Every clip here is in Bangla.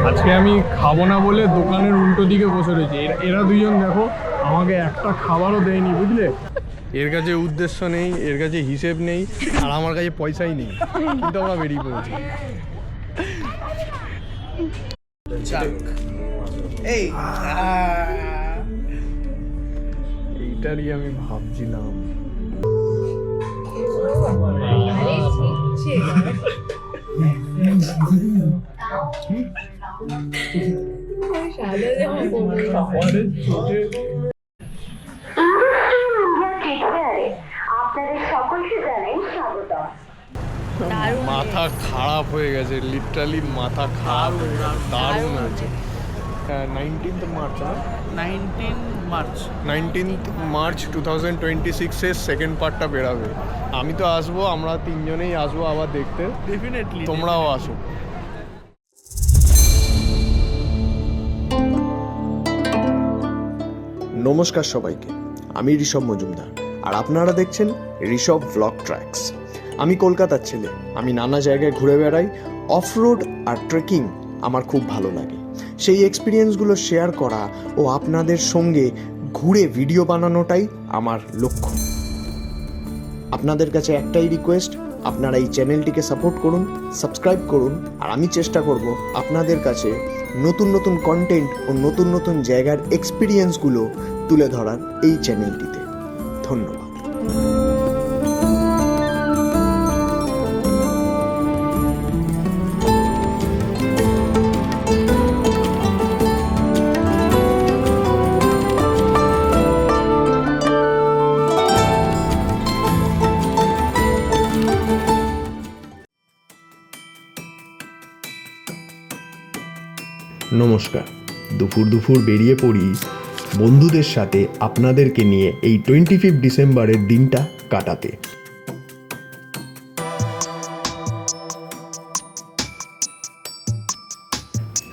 আজকে আমি খাবো না বলে দোকানের উল্টো দিকে বসে রয়েছে। এরা দুজন দেখো আমাকে একটা খাবারও দেয়নি, বুঝলে। এর কাছে উদ্দেশ্য নেই, এর কাছে হিসেব নেই, আর আমার কাছে পয়সাই নেই, কিন্তু আমরা বেরিয়ে পড়েছি। এইটারই আমি ভাবছিলাম। মাথা খারাপ হয়ে গেছে, লিটারালি মাথা খারাপ হয়ে গেছে। দারুণ আছে। 19th March, 19th March 2026-এর second পার্টটা বেরাবে। আমি তো আসবো, আমরা তিনজনেই আসবো আবার দেখতে, ডেফিনেটলি তোমরাও আসো। নমস্কার সবাইকে, আমি ঋষভ মজুমদার, আর আপনারা দেখছেন ঋষভ ব্লগ ট্র্যাকস। আমি কলকাতার ছেলে, আমি নানা জায়গায় ঘুরে বেড়াই। অফরোড আর ট্রেকিং আমার খুব ভালো লাগে। সেই এক্সপিরিয়েন্সগুলো শেয়ার করা ও আপনাদের সঙ্গে ঘুরে ভিডিও বানানোটাই আমার লক্ষ্য। আপনাদের কাছে একটাই রিকোয়েস্ট, আপনারা এই চ্যানেলটিকে সাপোর্ট করুন, সাবস্ক্রাইব করুন, আর আমি চেষ্টা করব আপনাদের কাছে নতুন নতুন কন্টেন্ট ও নতুন নতুন জায়গার এক্সপিরিয়েন্সগুলো তুলে ধরার এই চ্যানেলটিতে। ধন্যবাদ। নমস্কার। দুপুর বেরিয়ে পড়ি বন্ধুদের সাথে আপনাদেরকে নিয়ে এই 25 ডিসেম্বরের দিনটা কাটাতে।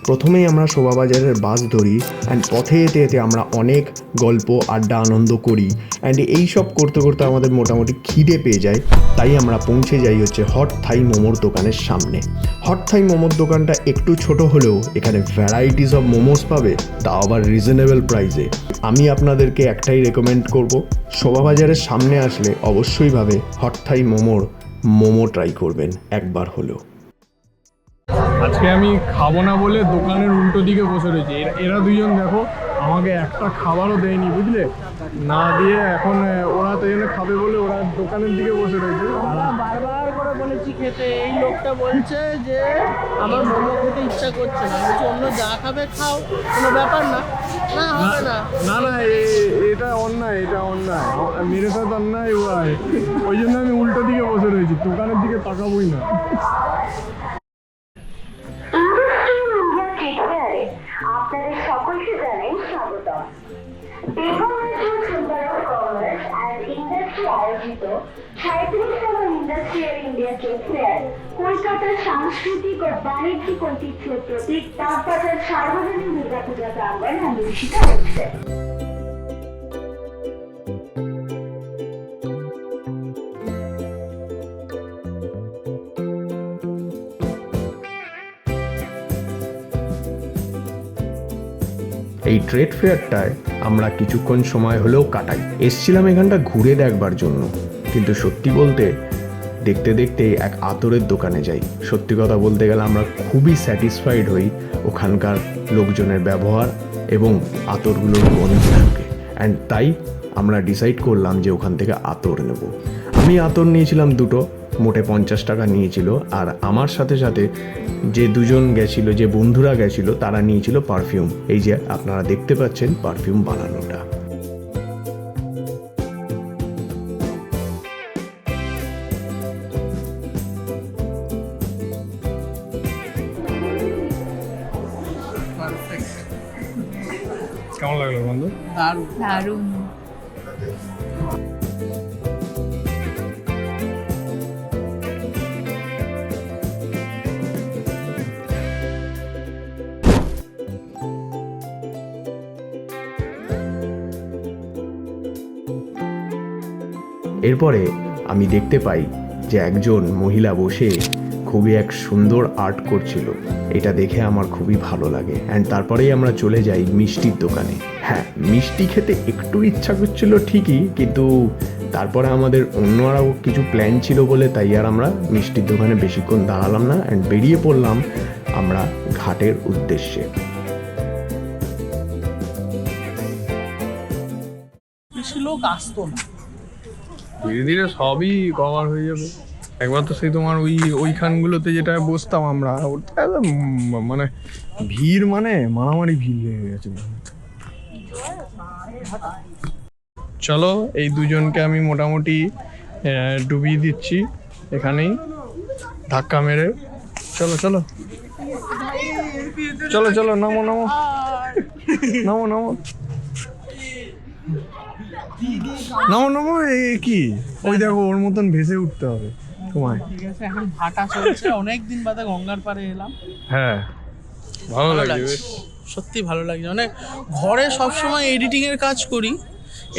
প্রথমেই আমরা শোভাবাজারের বাস ধরি অ্যান্ড পথে যেতে যেতে আমরা অনেক গল্প, আড্ডা, আনন্দ করি। অ্যান্ড এই সব করতে করতে আমাদের মোটামুটি খিদে পেয়ে যায়, তাই আমরা পৌঁছে যাই হচ্ছে হট থাই মোমোর দোকানের সামনে। হট থাই মোমোর দোকানটা একটু ছোট হলেও এখানে ভ্যারাইটিস অফ মোমোস পাবে, তাও আবার রিজনেবল প্রাইসে। আমি আপনাদেরকে একটাই রেকমেন্ড করব, শোভাবাজারের সামনে আসলে অবশ্যই ভাবে হট থাই মোমো ট্রাই করবেন একবার হলেও। আজকে আমি খাবো না বলে দোকানের উল্টো দিকে বসে রয়েছে। এরা দুজন দেখো আমাকে একটা খাবারও দেয়নি, বুঝলে। না দিয়ে এখন ওরা তো এনে খাবে বলে ওরা দোকানের দিকে বসে রয়েছে। বারবার করে বলেছি খেতে, এই লোকটা বলছে যে আমার মোমো খেতে ইচ্ছা করছে না। বলছি অন্য যা খাবে খাও, কোনো ব্যাপার না। না হবে না, না না, এটা অন্যায়, এটা অন্যায়, মেরে সাথে অন্যায় হুয়া है। ওই জন্য আমি উল্টো দিকে বসে রয়েছি, দোকানের দিকে তাকাবোই না। আপনাদের সকলকে জানাই স্বাগত। আয়োজিত 37তম ইন্ডাস্ট্রিয়াল ইন্ডিয়া ট্রেড ফেয়ার কলকাতার সাংস্কৃতিক ও বাণিজ্যিক ঐতিহ্যের প্রতীক তাপবাজার সার্বজনীন দুর্গাপূজা প্রাঙ্গণ অনুষ্ঠিত হচ্ছে। এই ট্রেড ফেয়ারটায় আমরা কিছুক্ষণ সময় হলেও কাটাই। এসছিলাম এখানটা ঘুরে দেখবার জন্য, কিন্তু সত্যি বলতে দেখতে দেখতে এক আতরের দোকানে যাই। সত্যি কথা বলতে গেলে আমরা খুবই স্যাটিসফাইড হই ওখানকার লোকজনের ব্যবহার এবং আতরগুলোর গন্ধ শুকে। অ্যান্ড তাই আমরা ডিসাইড করলাম যে ওখান থেকে আতর নেব। আমি আতর নিয়েছিলাম দুটো, মোটে 50 টাকা নিয়েছিল। আর আমার সাথে সাথে যে দুজন গেছিল, যে বন্ধুরা গেছিল, তারা নিয়েছিল পারফিউম। এই যে আপনারা দেখতে পাচ্ছেন পারফিউম বানানোটা। কেমন লাগলো বন্ধু? দারুণ দারুণ। এরপরে আমি দেখতে পাই যে একজন মহিলা বসে খুবই এক সুন্দর আর্ট করছিল। এটা দেখে আমার খুবই ভালো লাগে। অ্যান্ড তারপরেই আমরা চলে যাই মিষ্টির দোকানে। হ্যাঁ, মিষ্টি খেতে একটু ইচ্ছা করছিল ঠিকই, কিন্তু তারপরে আমাদের অন্য আরও কিছু প্ল্যান ছিল বলে তাই আর আমরা মিষ্টির দোকানে বেশিক্ষণ দাঁড়ালাম না অ্যান্ড বেরিয়ে পড়লাম আমরা ঘাটের উদ্দেশ্যে। বেশি লোক আসতো না। ধীরে ধীরে সবই কভার হয়ে যাবে। একবার তো সেই তোমার ওইখানগুলোতে যেটা বসতাম আমরা, ওটা একদম মানে ভিড়, মানে মারামারি ভিড় লেগে গেছে। চলো, এই দুজনকে আমি মোটামুটি ডুবিয়ে দিচ্ছি এখানেই ধাক্কা মেরে। চলো চলো চলো চলো, নামো নামো নামো নামো নামো নামো। কি ওই দেখো, ওর মতন ভেসে উঠতে হবে তোমায়। ঠিক আছে, এখন ভাটা চলছে, অনেকদিন বাদে গঙ্গার পাড়ে এলাম। হ্যাঁ, ভালো লাগছে বেশ। সত্যি ভালো লাগছে। মানে ঘরে সবসময় এডিটিং এর কাজ করি,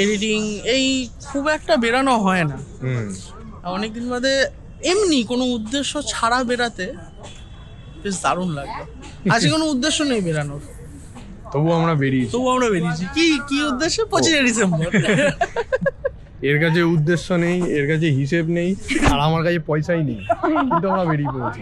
এডিটিং এই খুব একটা বেরানো হয় না। অনেকদিন বাদে এমনি কোনো উদ্দেশ্য ছাড়া বেরাতে বেশ দারুণ লাগলো। আজকে কোনো উদ্দেশ্য নেই বেরানোর, তবু আমরা বেরিয়েছি। কি উদ্দেশ্য? 25 ডিসেম্বর। এর কাছে উদ্দেশ্য নেই, এর কাছে হিসেব নেই, আর আমার কাছে পয়সাই নেই, কিন্তু আমরা বেরিয়ে পড়েছি।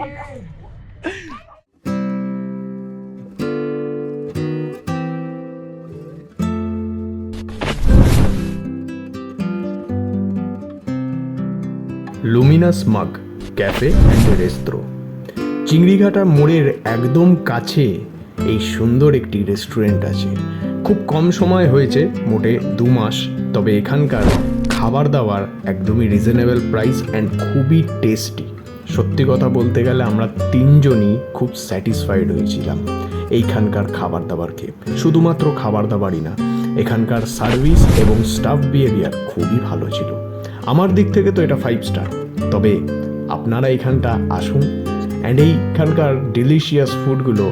লুমিনাস মাগ ক্যাফে অ্যান্ড রেস্ট্রো। চিংড়িঘাটা মোড়ের একদম কাছে এই সুন্দর একটি রেস্টুরেন্ট আছে। খুব কম সময় হয়েছে, মোটে 2 মাস, তবে এখানকার খাবার দাবার একদমই রিজনেবল প্রাইস অ্যান্ড খুবই টেস্টি। সত্যি কথা বলতে গেলে আমরা 3 জনই খুব স্যাটিসফাইড হয়েছিলাম এইখানকার খাবার দাবার খেয়ে। শুধুমাত্র খাবার দাবারই না, এখানকার সার্ভিস এবং স্টাফ বিহেভিয়ার খুবই ভালো ছিল। আমার দিক থেকে তো এটা 5 স্টার। তবে আপনারা এখানটা আসুন অ্যান্ড এইখানকার ডিলিশিয়াস ফুডগুলো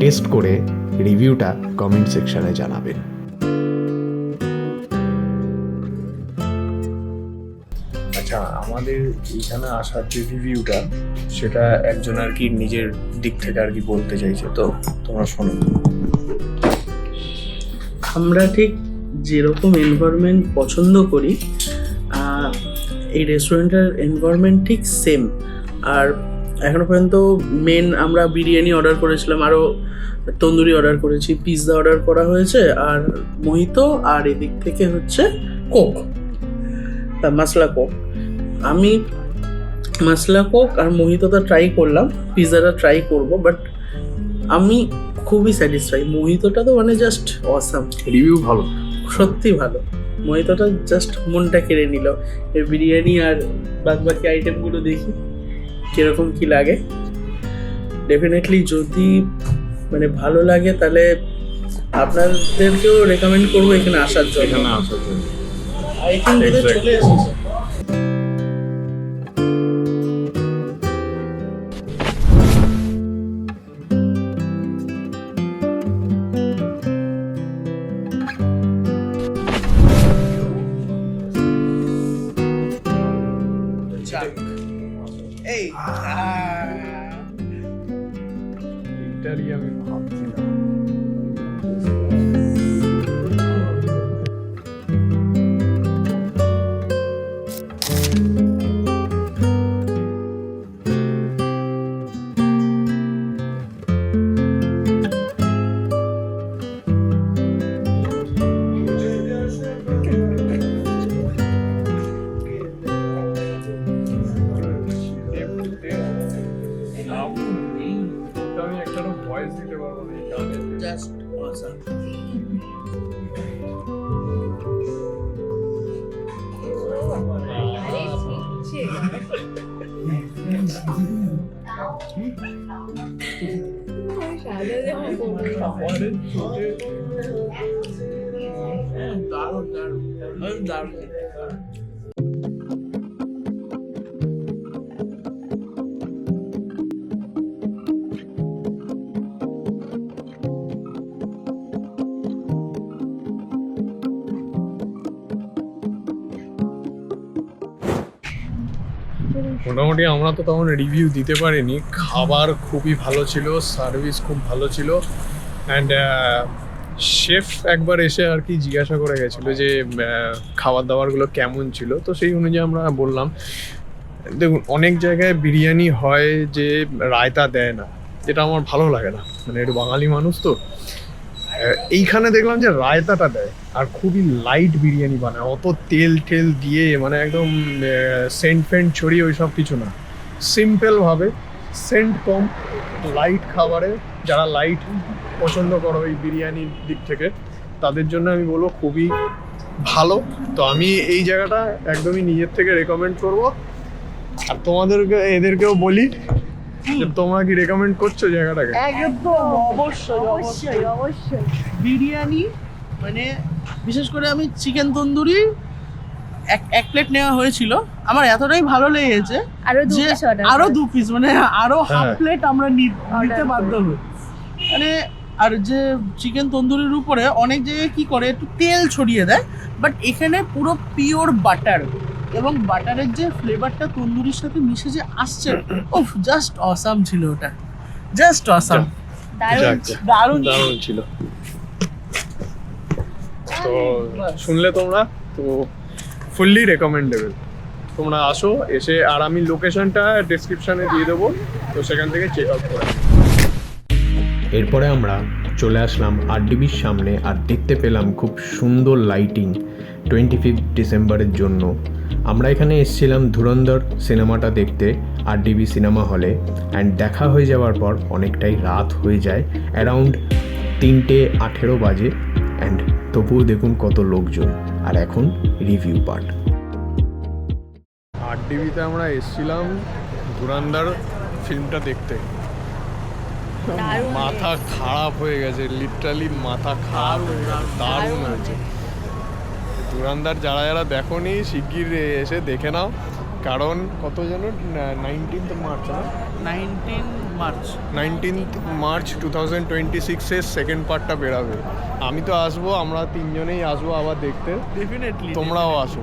টেস্ট করে রিভিউটা কমেন্ট সেকশানে জানাবেন। আচ্ছা, আমাদের এইখানে আসার যে রিভিউটা, সেটা একজন আর কি নিজের দিক থেকে আর কি বলতে চাইছে, তো তোমরা শোনো। আমরা ঠিক যেরকম এনভায়রনমেন্ট পছন্দ করি, এই রেস্টুরেন্টের এনভায়রনমেন্ট ঠিক সেম। আর এখনো পর্যন্ত মেন আমরা বিরিয়ানি অর্ডার করেছিলাম, আরও তন্দুরি অর্ডার করেছি, পিৎজা অর্ডার করা হয়েছে, আর মোহিতো, আর এদিক থেকে হচ্ছে কোক, মশলা কোক। আমি মশলা কোক আর মোহিতোটা ট্রাই করলাম, পিৎজাটা ট্রাই করব, বাট আমি খুবই স্যাটিসফাই। মোহিতোটা তো মানে জাস্ট অসাম, রিভিউ ভালো, সত্যি ভালো। মোহিতোটা জাস্ট মনটা কেড়ে নিল। এর বিরিয়ানি আর বাদ বাকি আইটেমগুলো দেখি কীরকম কী লাগে। ডেফিনেটলি যদি মানে ভালো লাগে তাহলে আপনাদেরকেও রেকমেন্ড করবো এখানে আসার জন্য। আই থিঙ্ক চলে এসেছে। এটারই আমি ভাবছিলাম। আমি একটা ভয়েস দিতে পারবো না এই গানে। Just awesome. দারুণ দারুণ দারুণ। মোটামুটি আমরা তো তখন রিভিউ দিতে পারিনি। খাবার খুবই ভালো ছিল, সার্ভিস খুব ভালো ছিল, অ্যান্ড শেফ একবার এসে আর কি জিজ্ঞাসা করে গেছিলো যে খাবার দাবারগুলো কেমন ছিল, তো সেই অনুযায়ী আমরা বললাম। দেখুন, অনেক জায়গায় বিরিয়ানি হয় যে রায়তা দেয় না, যেটা আমার ভালো লাগে না, মানে একটু বাঙালি মানুষ তো। এইখানে দেখলাম যে রায়তাটা দেয়, আর খুবই লাইট বিরিয়ানি বানায়, অত তেল টেল দিয়ে মানে একদম সেন্ট ফেন্ট ছড়িয়ে ওই সব কিছু না, সিম্পলভাবে, সেন্ট কম, লাইট খাবারে। যারা লাইট পছন্দ করো এই বিরিয়ানির দিক থেকে, তাদের জন্য আমি বলবো খুবই ভালো। তো আমি এই জায়গাটা একদমই নিজের থেকে রেকমেন্ড করব। আর তোমাদেরকে এদেরকেও বলি যে তোমরা কি রেকমেন্ড করছো জায়গাটাকে? একদম অবশ্যই অবশ্যই অবশ্যই। বিরিয়ানি মানে বিশেষ করে আমি চিকেন তন্দুরি এক প্লেট নেওয়া হয়েছিল, আমার এতটাই ভালো লেগেছে আরো দু যে piece order আরো করো। 2 পিস মানে আরো হাফ হ্যাঁ। প্লেট আমরা নিতে বাধ্য হই। মানে আর যে চিকেন তন্দুরির উপরে অনেক জায়গায় কি করে একটু তেল ছড়িয়ে দেয়, বাট এখানে পুরো পিওর বাটার, এবং বাটারের যে ফ্লেভারটা তন্দুরির সাথে মিশে যে আসছে, ওফ জাস্ট অসাম ছিল ওটা, জাস্ট অসাম, দারুণ যাক, দারুণ দারুণ ছিল। তো শুনলে তোমরা, তো ফুললি রেকমেন্ডেবল। তোমরা আসো, এসে, আর আমি লোকেশনটা ডেসক্রিপশনে দিয়ে দেবো, তো সেখান থেকে চেক আউট করে নিও। এরপরে আমরা চলে আসলাম আরডিবির সামনে, আর দেখতে পেলাম খুব সুন্দর লাইটিং 25 ডিসেম্বরের জন্য। আমরা এখানে এসেছিলাম ধুরন্ধর সিনেমাটা দেখতে আরডিবি সিনেমা হলে, অ্যান্ড দেখা হয়ে যাওয়ার পর অনেকটাই রাত হয়ে যায়, অ্যারাউন্ড 3:18 বাজে, অ্যান্ড তবুও দেখুন কত লোকজন। আর এখন রিভিউ পার্ট। আরডিবিতে আমরা এসেছিলাম ধুরন্ধর ফিল্মটা দেখতে। দারুণ মাথা খারাপ হয়ে গেছে, লিটারালি মাথা খারাপ হয়ে গেছে, দারুণ হয়েছে। ধুরন্ধর যারা যারা দেখোনি শিগগির এসে দেখে নাও, কারণ কত যেন 19th মার্চ, না 19 মার্চ 19th মার্চ 2026-এর সেকেন্ড পার্টটা বেরাবে। আমি তো আসবো, আমরা তিনজনেই আসবো আবার দেখতে, ডেফিনেটলি তোমরাও আসো।